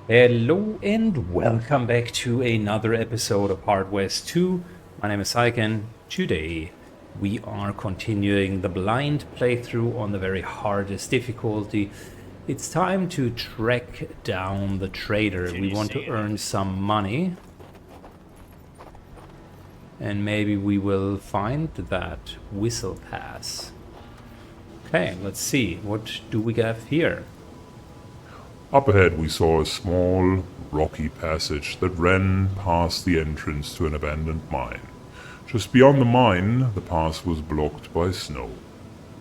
Hello and welcome back to another episode of Hard West 2. My name is Syken. Today we are continuing the blind playthrough on the very hardest difficulty. It's time to track down the trader. We want to earn some money. And maybe we will find that whistle pass. Okay, let's see. What do we have here? Up ahead we saw a small, rocky passage that ran past the entrance to an abandoned mine. Just beyond the mine, the pass was blocked by snow.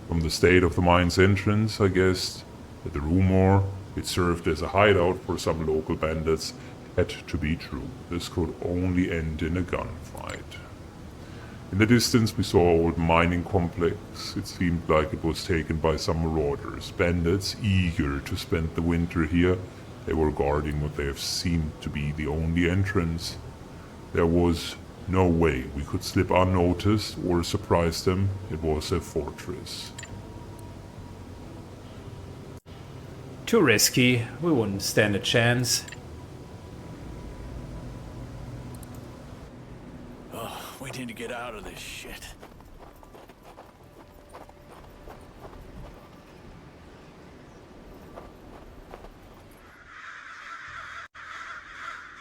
From the state of the mine's entrance, I guessed that the rumor it served as a hideout for some local bandits had to be true. This could only end in a gunfight. In the distance we saw an old mining complex. It seemed like it was taken by some marauders, bandits eager to spend the winter here. They were guarding what they have seemed to be the only entrance. There was no way we could slip unnoticed or surprise them. It was a fortress. Too risky. We wouldn't stand a chance. We need to get out of this shit.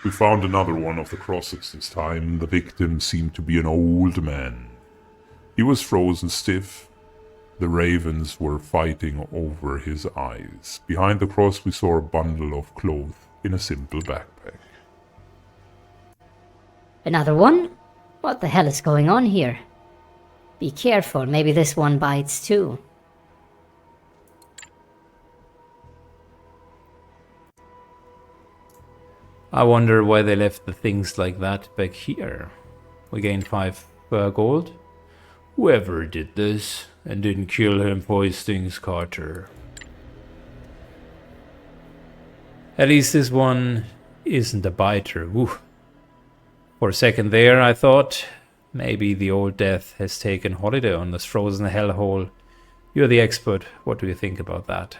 We found another one of the crosses this time. The victim seemed to be an old man. He was frozen stiff. The ravens were fighting over his eyes. Behind the cross we saw a bundle of clothes in a simple backpack. Another one? What the hell is going on here? Be careful, maybe this one bites too. I wonder why they left the things like that back here. We gained 5 gold. Whoever did this and didn't kill him for his things, Carter. At least this one isn't a biter. Woo. For a second there, I thought maybe the old death has taken holiday on this frozen hellhole. You're the expert. What do you think about that?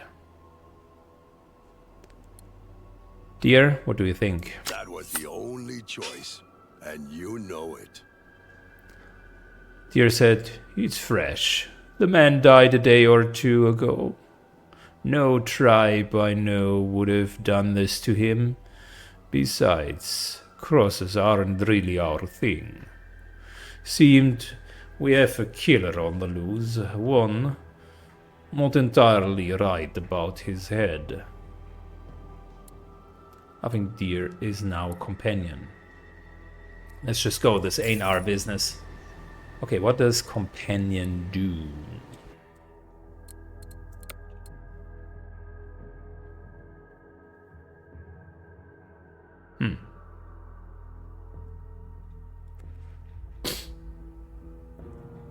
Dear, what do you think? That was the only choice, and you know it. Dear said, it's fresh. The man died a day or two ago. No tribe I know would have done this to him. Besides, crosses aren't really our thing. Seemed we have a killer on the loose, one not entirely right about his head. I think Deer is now a companion. Let's just go, this ain't our business. Okay, what does companion do?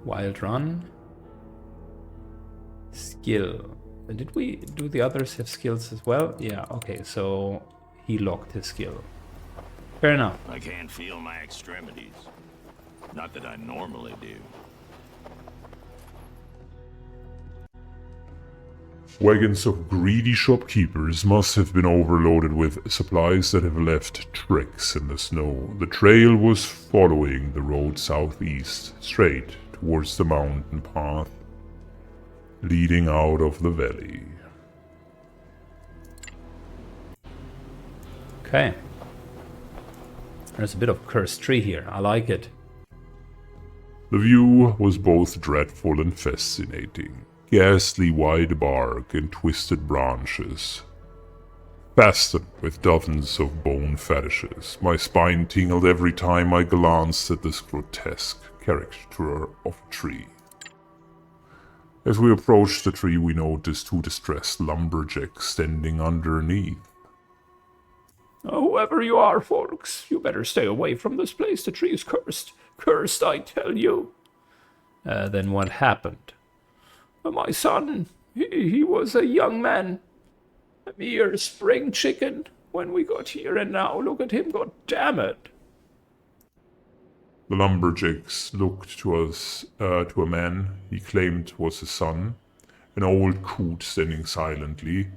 Wild run. Skill. Did we do the others have skills as well? Yeah, okay, so he locked his skill. Fair enough. I can't feel my extremities. Not that I normally do. Wagons of greedy shopkeepers must have been overloaded with supplies that have left tracks in the snow. The trail was following the road southeast, straight towards the mountain path leading out of the valley. Okay. There's a bit of cursed tree here. I like it. The view was both dreadful and fascinating. Ghastly wide bark and twisted branches, fastened with dozens of bone fetishes. My spine tingled every time I glanced at this grotesque caricature of a tree. As we approached the tree, we noticed 2 distressed lumberjacks standing underneath. Whoever you are, folks, you better stay away from this place. The tree is cursed. Cursed, I tell you. Then what happened? My son, he was a young man, a mere spring chicken when we got here, and now look at him, god damn it. The lumberjacks looked to us, to a man he claimed was his son, an old coot standing silently.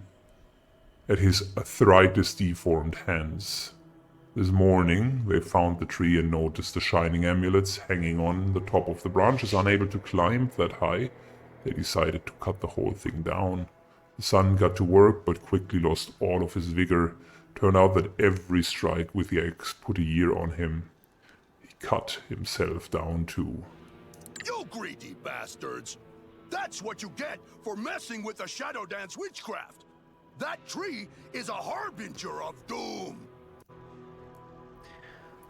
at his arthritis-deformed hands. This morning, they found the tree and noticed the shining amulets hanging on the top of the branches. Unable to climb that high, they decided to cut the whole thing down. The son got to work, but quickly lost all of his vigor. Turned out that every strike with the axe put a year on him. He cut himself down too. You greedy bastards! That's what you get for messing with the Shadow Dance witchcraft! That tree is a harbinger of doom!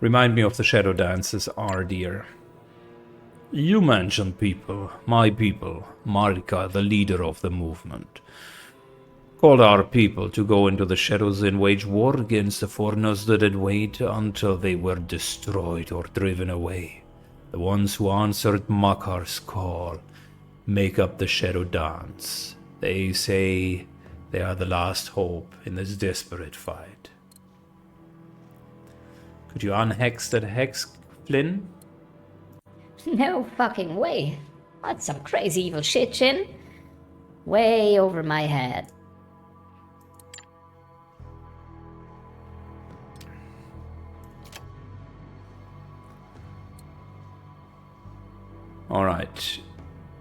Remind me of the Shadow Dances, dear. You mentioned people, my people, Marika, the leader of the movement. Called our people to go into the shadows and wage war against the foreigners that had waited until they were destroyed or driven away. The ones who answered Makar's call make up the Shadow Dance. They say they are the last hope in this desperate fight. Could you unhex that hex, Flynn? No fucking way. That's some crazy evil shit, Jin. Way over my head. Alright.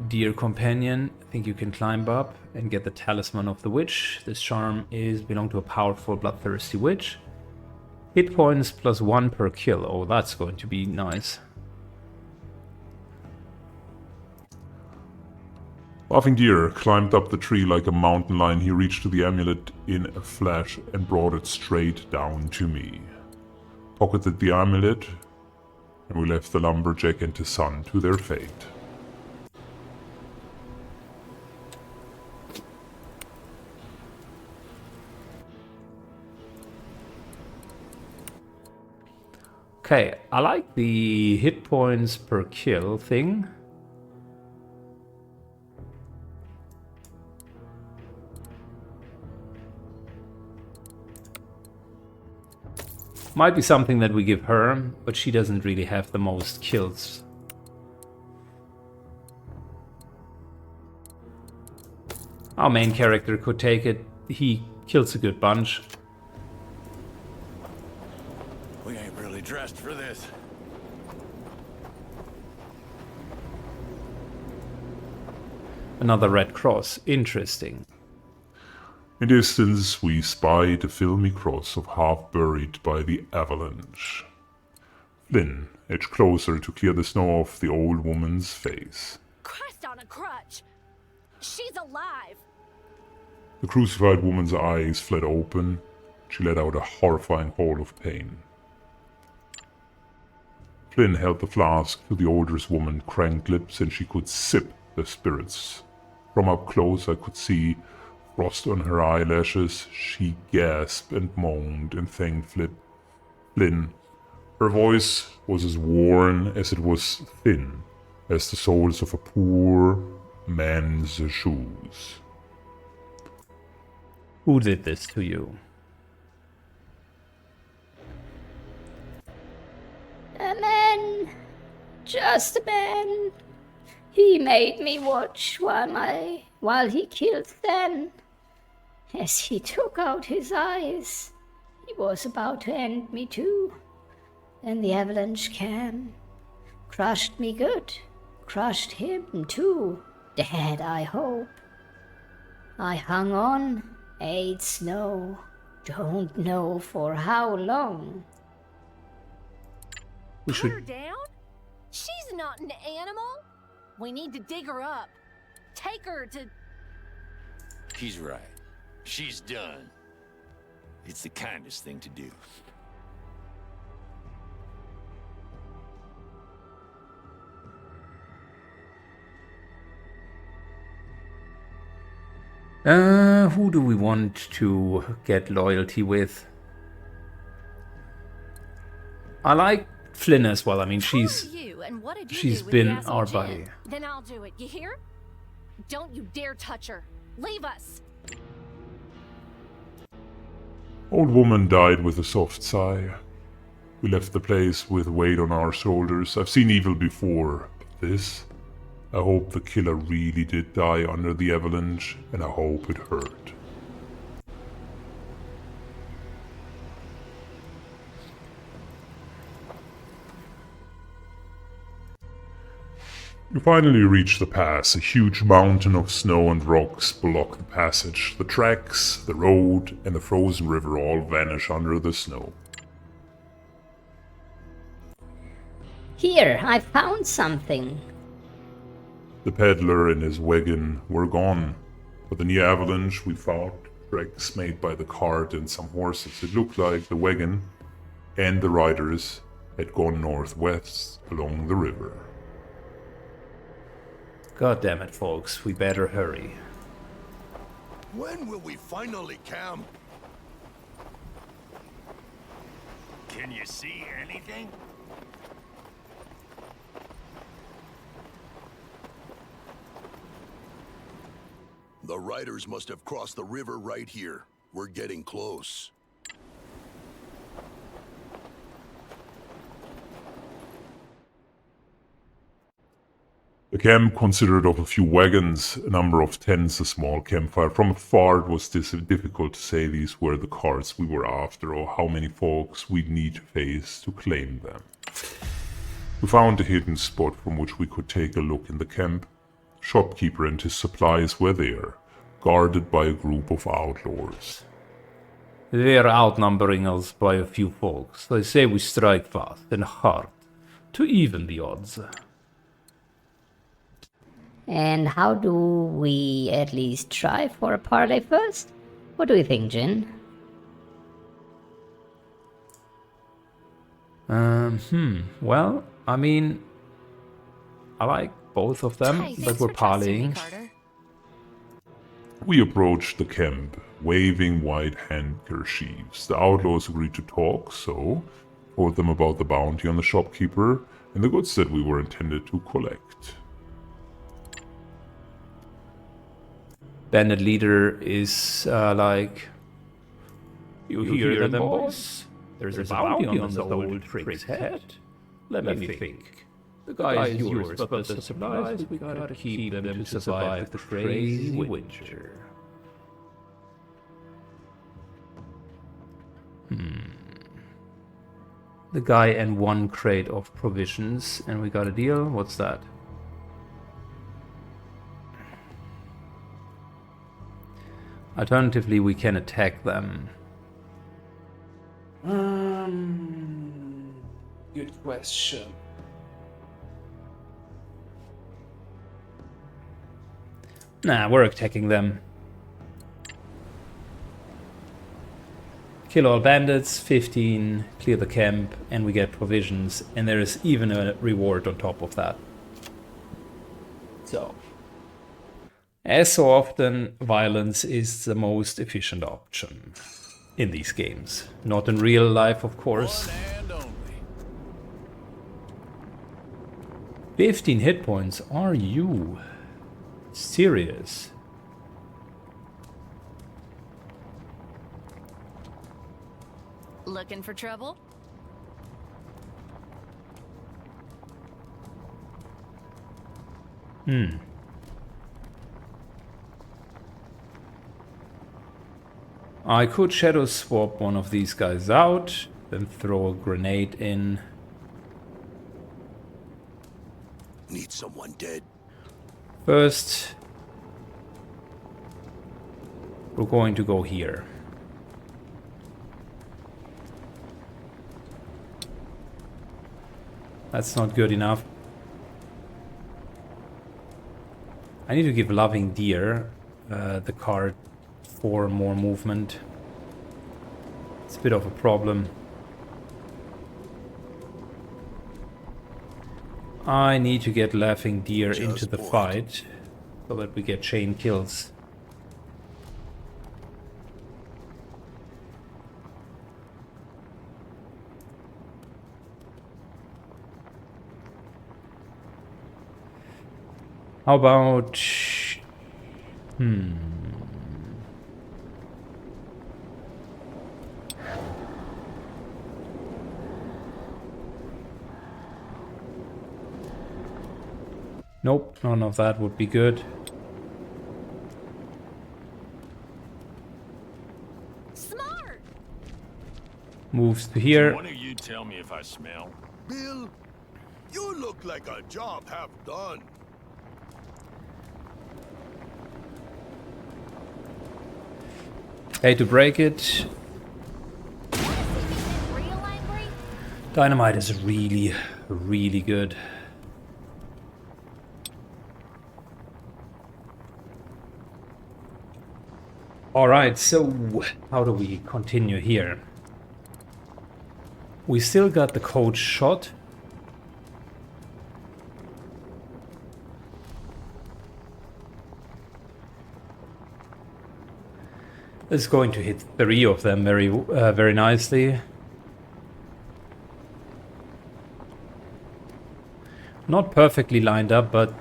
Dear companion, I think you can climb up and get the Talisman of the Witch. This charm belongs to a powerful, bloodthirsty witch. Hit points +1 per kill. Oh, that's going to be nice. Laughing Deer climbed up the tree like a mountain lion. He reached to the amulet in a flash and brought it straight down to me. Pocketed the amulet, and we left the lumberjack and his son to their fate. Okay, I like the hit points per kill thing. Might be something that we give her, but she doesn't really have the most kills. Our main character could take it. He kills a good bunch. We ain't really dressed for this. Another red cross. Interesting. In distance, we spied a filmy cross of half buried by the avalanche. Flynn edged closer to clear the snow off the old woman's face. Christ on a crutch! She's alive! The crucified woman's eyes fled open. She let out a horrifying howl of pain. Flynn held the flask to the oldest woman's cranked lips, and she could sip the spirits. From up close I could see frost on her eyelashes. She gasped and moaned and thanked Flynn. Her voice was as worn as it was thin as the soles of a poor man's shoes. Who did this to you? A man. Just a man. He made me watch while he killed Then. As he took out his eyes, he was about to end me too. Then the avalanche came. Crushed me good. Crushed him too. Dead, I hope. I hung on, ate snow. Don't know for how long. We Put her should... down? She's not an animal. We need to dig her up. Take her to... He's right. She's done. It's the kindest thing to do. Who do we want to get loyalty with? I like Flynn as well. I mean, Who are she's you, and what did you she's do with been the assy our gin? buddy. Then I'll do it. You hear? Don't you dare touch her. Leave us. Old woman died with a soft sigh. We left the place with weight on our shoulders. I've seen evil before, but this? I hope the killer really did die under the avalanche, and I hope it hurt. You finally reach the pass. A huge mountain of snow and rocks block the passage. The tracks, the road, and the frozen river all vanish under the snow. Here, I found something. The peddler and his wagon were gone, but in the avalanche we found tracks made by the cart and some horses. It looked like the wagon and the riders had gone northwest along the river. God damn it, folks. We better hurry. When will we finally camp? Can you see anything? The riders must have crossed the river right here. We're getting close. The camp consisted of a few wagons, a number of tents, a small campfire. From afar it was difficult to say these were the carts we were after or how many folks we'd need to face to claim them. We found a hidden spot from which we could take a look in the camp. Shopkeeper and his supplies were there, guarded by a group of outlaws. They're outnumbering us by a few folks. They say we strike fast and hard to even the odds. And how do we at least try for a parley first? What do you think, Jin? Well, I mean, I like both of them, Hey, but thanks we're for trusting me, parleying. Carter. We approached the camp, waving white handkerchiefs. The outlaws agreed to talk, so told them about the bounty on the shopkeeper and the goods that we were intended to collect. Bandit leader is like, you hear them, boys? There's a bounty on the old prick's head. Let me think. The guy is yours, but the supplies, we gotta keep them to survive the crazy winter. The guy and 1 crate of provisions, and we got a deal. What's that? Alternatively, we can attack them. Good question. Nah, we're attacking them. Kill all bandits, 15, clear the camp, and we get provisions, and there is even a reward on top of that. So, as so often, violence is the most efficient option in these games. Not in real life, of course. One and only. 15 hit points, are you serious? Looking for trouble? I could shadow swap one of these guys out, then throw a grenade in. Need someone dead. First, we're going to go here. That's not good enough. I need to give Loving Deer the card for more movement. It's a bit of a problem. I need to get Laughing Deer into the fight so that we get chain kills. How about... Nope, none of that would be good. Smart! Moves to here. One of you tell me if I smell. Bill, You look like a job half done. Hate to break it. Real angry? Dynamite is really, really good. Alright, so how do we continue here? We still got the coach shot. It's going to hit 3 of them very nicely. Not perfectly lined up, but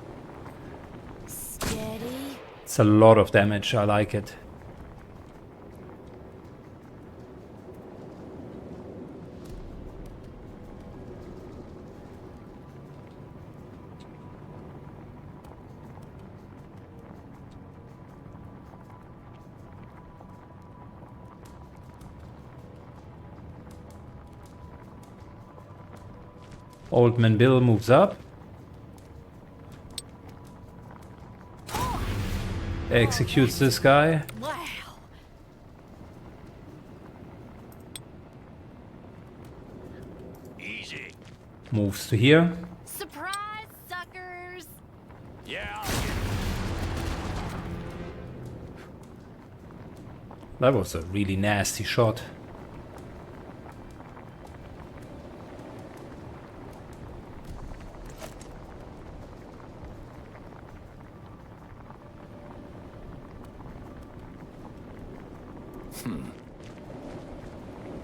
Steady. it's a lot of damage. I like it. Old Man Bill moves up. Executes this guy. Wow. Easy. Moves to here. Surprise, suckers. Yeah. That was a really nasty shot.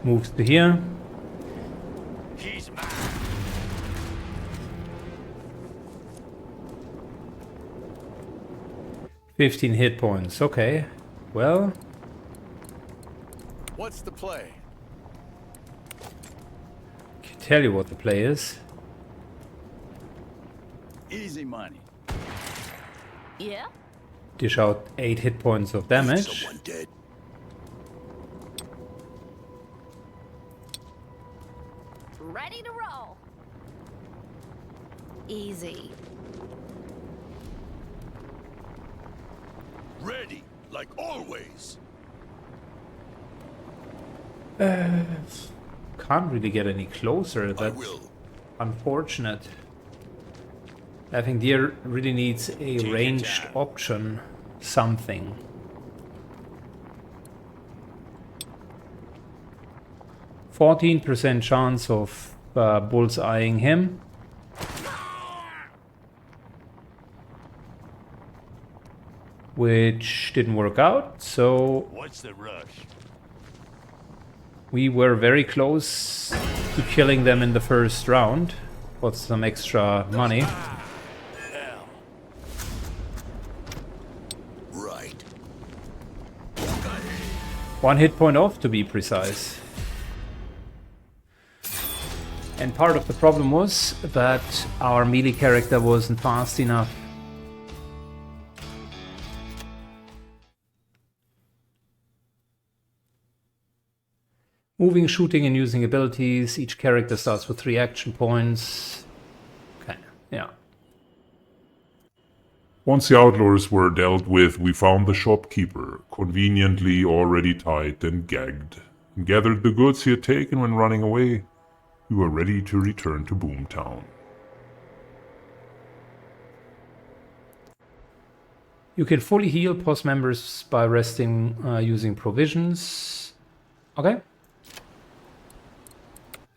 Moves to here. He's mine. $15 hit points. Okay. Well, What's the play? can tell you what the play is. Easy money. Yeah? Dish out 8 hit points of damage. Someone dead. Ready to roll. Easy. Ready, like always. Can't really get any closer. I That's will. unfortunate. I think deer really needs a your ranged time. option. Something. %14 chance of bullseyeing him. Which didn't work out, so What's the rush? we were very close to killing them in the first round. Got some extra money. Hell. Right. 1 hit point off, to be precise. And part of the problem was that our melee character wasn't fast enough. Moving, shooting, and using abilities. Each character starts with 3 action points. Okay, yeah. Once the outlaws were dealt with, we found the shopkeeper, conveniently already tied and gagged, and gathered the goods he had taken when running away. We were ready to return to Boomtown. You can fully heal post members by resting using provisions. Okay.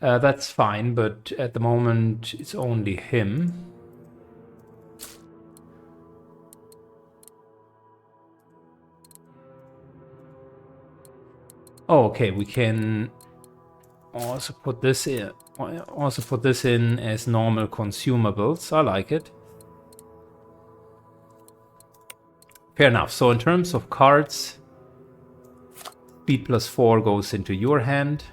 That's fine, but at the moment it's only him. Oh, okay, we can also put this in. Also put this in as normal consumables. I like it. Fair enough. So in terms of cards, speed +4 goes into your hand.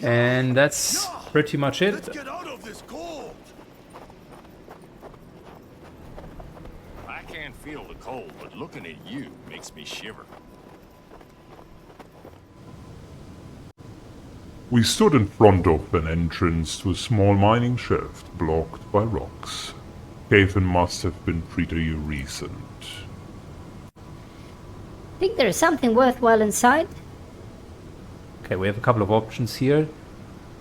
And that's pretty much Let's it. can't feel the cold, but looking at you makes me shiver. We stood in front of an entrance to a small mining shaft blocked by rocks. Cave-in must have been pretty recent. Think there's something worthwhile inside? Okay, we have a couple of options here.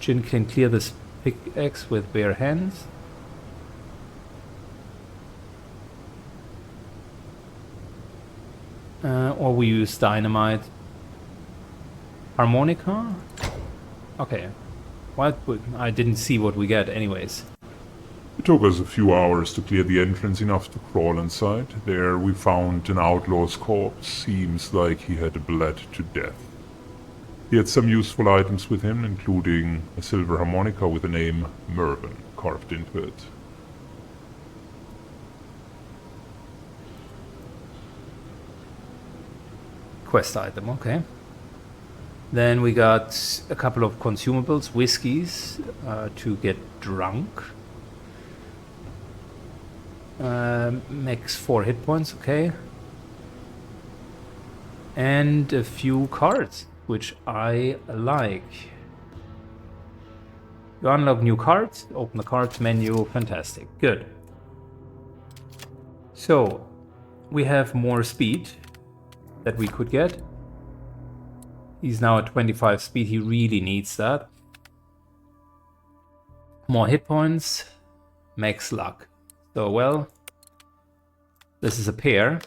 Jin can clear this pickaxe with bare hands. Or we use dynamite. Harmonica? Okay. What? I didn't see what we get anyways. It took us a few hours to clear the entrance, enough to crawl inside. There we found an outlaw's corpse. Seems like he had bled to death. He had some useful items with him, including a silver harmonica with the name Mervyn carved into it. Quest item, okay. Then we got a couple of consumables, whiskeys, to get drunk. Max 4 hit points, okay. And a few cards, which I like. You unlock new cards, open the cards menu, fantastic, good. So, we have more speed that we could get. He's now at 25 speed, he really needs that. More hit points, max luck. So, well, this is a pair.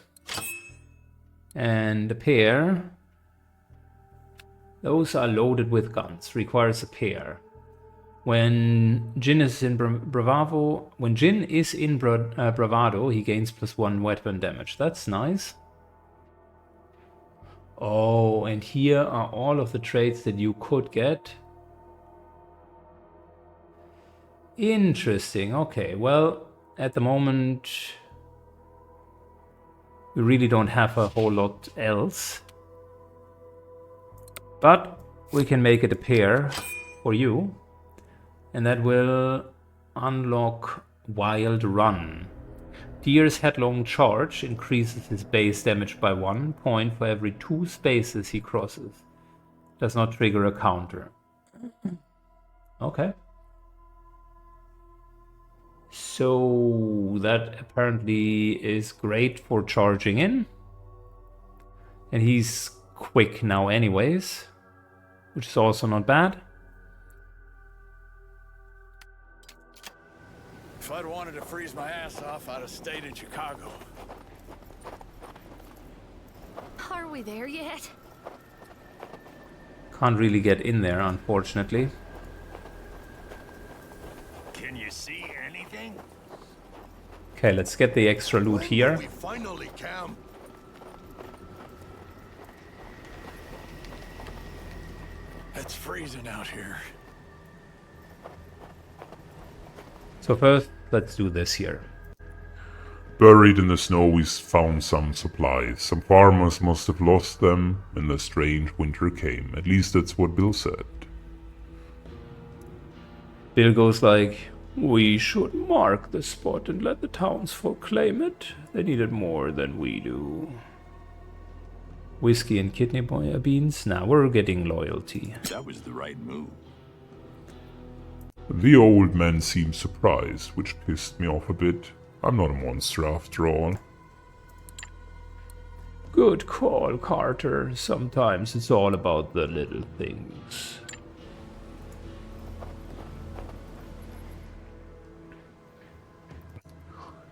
And a pair, those are loaded with guns, requires a pair. When Jin is in Bravado, Bravado, he gains +1 weapon damage. That's nice. Oh, and here are all of the traits that you could get. Interesting. Okay, well, at the moment, we really don't have a whole lot else. But we can make it a pair for you. And that will unlock Wild Run. Deer's headlong charge increases his base damage by 1 point for every 2 spaces he crosses. Does not trigger a counter. Okay. So that apparently is great for charging in. And he's quick now anyways, which is also not bad. If I'd wanted to freeze my ass off, I'd have stayed in Chicago. Are we there yet? Can't really get in there, unfortunately. Can you see anything? Okay, let's get the extra loot When here. will we finally camp? It's freezing out here. So first, let's do this here. Buried in the snow we found some supplies. Some farmers must have lost them when the strange winter came. At least that's what Bill said. Bill goes like, we should mark the spot and let the townsfolk claim it. They need it more than we do. Whiskey and kidney beans? Now we're getting loyalty. That was the right move. The old man seemed surprised, which pissed me off a bit. I'm not a monster after all. Good call, Carter. Sometimes it's all about the little things.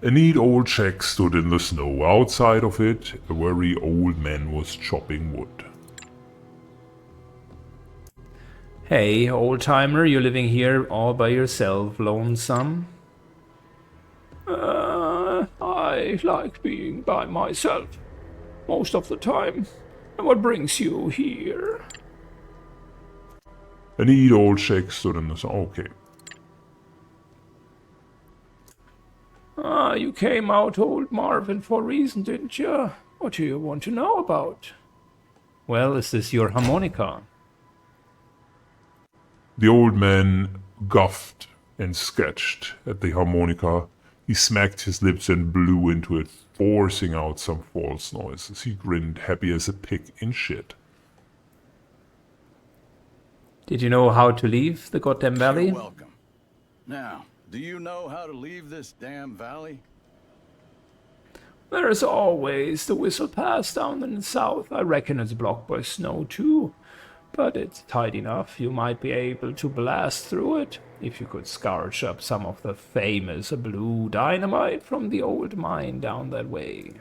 A neat old shack stood in the snow. Outside of it, a very old man was chopping wood. Hey, old-timer, you're living here all by yourself, lonesome? I like being by myself most of the time. And what brings you here? A neat old shack stood in the snow. Okay. You came out, old Marvin, for a reason, didn't you? What do you want to know about? Well, is this your harmonica? The old man guffed and sketched at the harmonica. He smacked his lips and blew into it, forcing out some false noises. He grinned, happy as a pig in shit. Did you know how to leave the goddamn valley? You're welcome. Now, do you know how to leave this damn valley? There's always the Whistle Pass down in the south. I reckon it's blocked by snow too. But it's tight enough. You might be able to blast through it if you could scourge up some of the famous blue dynamite from the old mine down that way.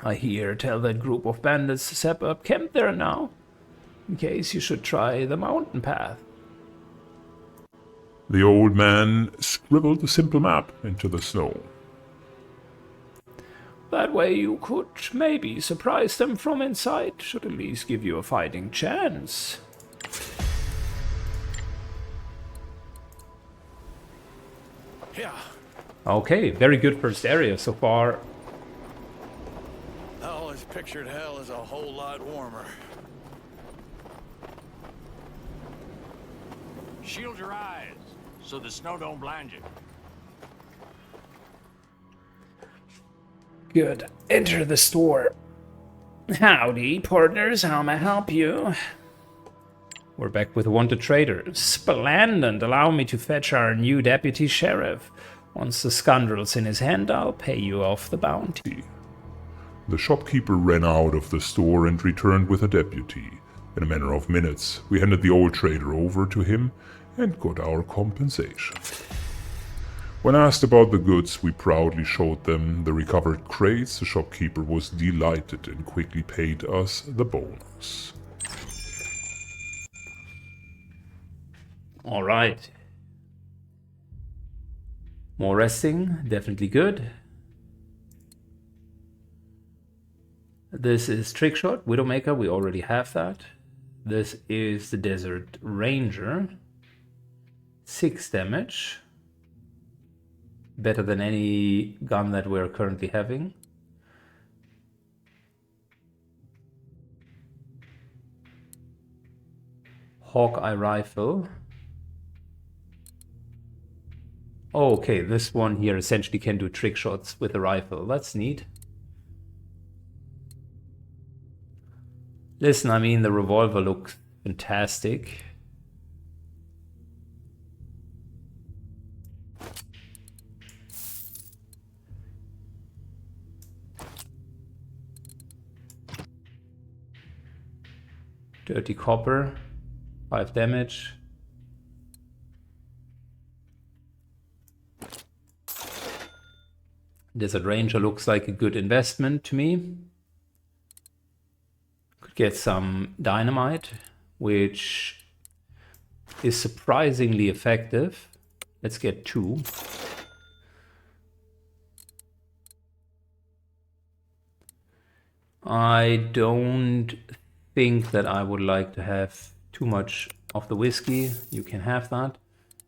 I hear tell that group of bandits to set up camp there now, in case you should try the mountain path. The old man scribbled a simple map into the snow. That way you could maybe surprise them from inside, should at least give you a fighting chance. Yeah. Okay, very good first area so far. I always pictured hell as a whole lot warmer. Shield your eyes so the snow don't blind you. Good. Enter the store. Howdy, partners. How may I help you? We're back with a wanted trader. Splendid. Allow me to fetch our new deputy sheriff. Once the scoundrel's in his hand, I'll pay you off the bounty. The shopkeeper ran out of the store and returned with a deputy. In a matter of minutes, we handed the old trader over to him and got our compensation. When asked about the goods, we proudly showed them the recovered crates. The shopkeeper was delighted and quickly paid us the bonus. All right. More resting, definitely good. This is Trickshot, Widowmaker, we already have that. This is the Desert Ranger. 6 damage. Better than any gun that we're currently having. Hawkeye rifle. Oh, okay, this one here essentially can do trick shots with a rifle. That's neat. Listen, I mean, the revolver looks fantastic. Dirty copper, 5 damage. Desert Ranger looks like a good investment to me. Could get some dynamite, which is surprisingly effective. Let's get 2. I don't think that I would like to have too much of the whiskey. You can have that.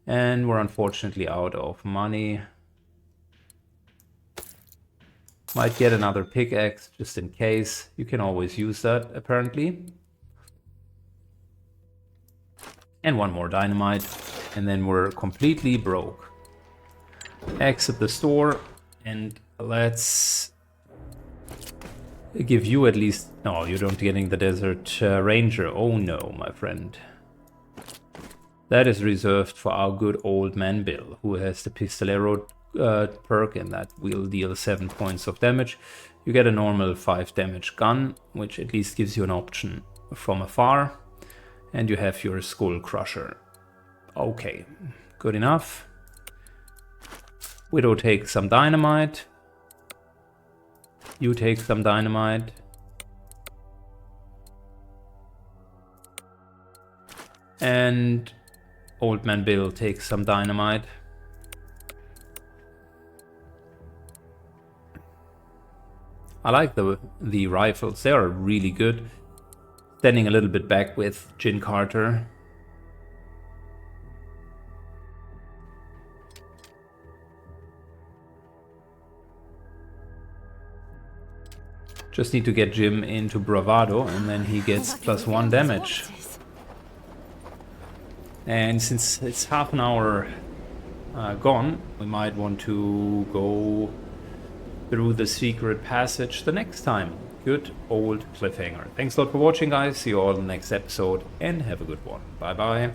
And we're unfortunately out of money. Might get another pickaxe just in case. You can always use that apparently. And 1 more dynamite. And then we're completely broke. Exit the store and let's give you at least... No, you don't getting the Desert Ranger. Oh no, my friend. That is reserved for our good old man Bill, who has the Pistolero perk, and that will deal 7 points of damage. You get a normal 5 damage gun, which at least gives you an option from afar. And you have your Skull Crusher. Okay, good enough. Widow takes some dynamite. You take some dynamite. And Old Man Bill takes some dynamite. I like the rifles, they are really good. Standing a little bit back with Jin Carter. Just need to get Jim into Bravado and then he gets +1 damage. And since it's half an hour gone, we might want to go through the secret passage the next time. Good old cliffhanger. Thanks a lot for watching, guys. See you all in the next episode, and have a good one. Bye bye.